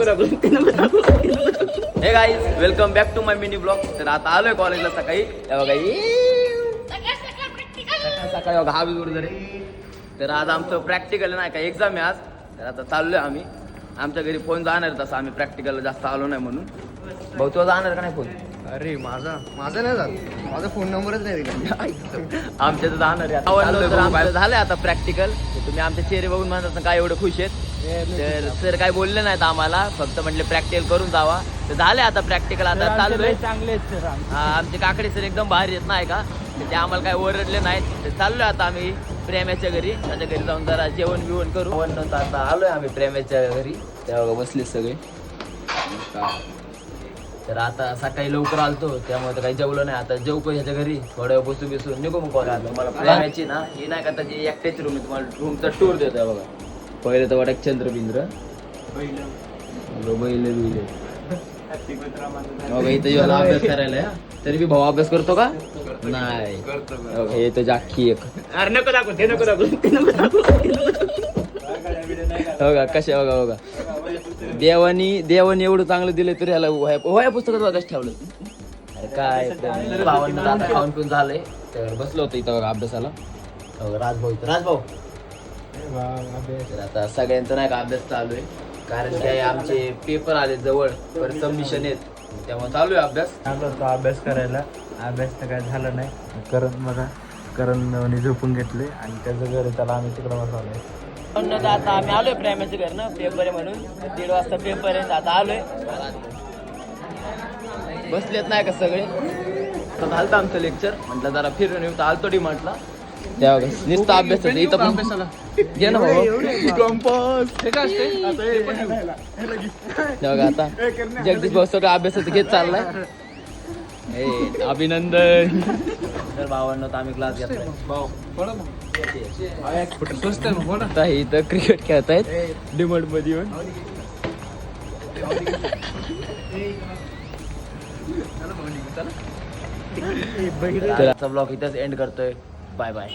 हे guys welcome back to my mini blog. तर आता आलोय कॉलेजला सकाळी. सकाळी बघा हा जरी. तर आज आमचं प्रॅक्टिकल नाही का एक्झाम आहे आज. तर आता चाललोय आम्ही. आमच्या घरी फोन जाणार तसं आम्ही प्रॅक्टिकलला जास्त आलो नाही म्हणून. भाऊ तो जाणार का नाही फोन? अरे माझा नाही जात. माझा फोन नंबरच नाही दिला. आमच्या तर जाणार आहे. झालंय आता प्रॅक्टिकल. तुम्ही आमचे चेहरे बघून म्हणतात काय एवढं खुश आहेत. तर सर काय बोलले नाहीत आम्हाला, फक्त म्हटले प्रॅक्टिकल करून जावा. तर झाले आता प्रॅक्टिकल. आता चाललोय. चांगले आमचे काकडे सर एकदम भारी आहेत नाही का. ते आम्हाला काय ओरडले नाहीत. तर चाललोय आता आम्ही प्रेमाच्या घरी. त्याच्या घरी जाऊन जरा जेवण बिवण करू. आता आलोय आम्ही प्रेमाच्या घरी. तेव्हा बसले सगळे. तर आता सकाळी लवकर आलतो त्यामुळे तर काही जेवलं नाही. आता जेवतो ह्याच्या घरी थोड्या वेळ बसू बिसून निघू मग कॉलेज. मला प्रेमाची ना ही नाही का त्याची एकट्याची रूम आहे. तुम्हाला रूमचा टूर देतोय बघा. पहिले तर वाटत चंद्रबिंद्र बैल इथं जेव्हा अभ्यास करायला तरी बी भाऊ अभ्यास करतो का नाही. हे तर जाखी एक नको दाखव ते नको दाखव बघा कशा बघा देवानी एवढं चांगलं दिलं तरी ह्याला वह्या पुस्तकात बघाच ठेवलं. अरे काय भावांना आता खाऊन पिऊन झालंय. तर बसलो होतो इथं बघा अभ्यासाला. राजभाऊ तर आता सगळ्यांचा नाही का अभ्यास चालू आहे. कारण काय आमचे पेपर आले जवळ पर सबमिशन आहेत. त्यामुळे चालू आहे अभ्यास. तो अभ्यास करायला. अभ्यास तर काय झाला नाही. करण झोपून घेतले आणि त्याचं घर त्याला आम्ही तिकडं बसवलंय. आता आम्ही आलोय प्रेमाच्या घर ना. पेपर आहे म्हणून 1:30 वाजता पेपर आहे. आता आलोय. बसलेत नाही का सगळे. झालं आमचं लेक्चर. म्हटलं जरा फिरून येऊ. तर आलतो डिमांडला. त्या नुसता अभ्यास इथं पण घे ना भाऊ. आता जगदीश भाऊ सगळं अभ्यासाचं घेत चाललाय. अभिनंदन. तर भावांना तर आम्ही क्लास घेतलाय. आता इथं क्रिकेट खेळतायत डिमांड मध्ये येऊन. तर आजचा ब्लॉग इथंच एंड करतोय. Bye bye.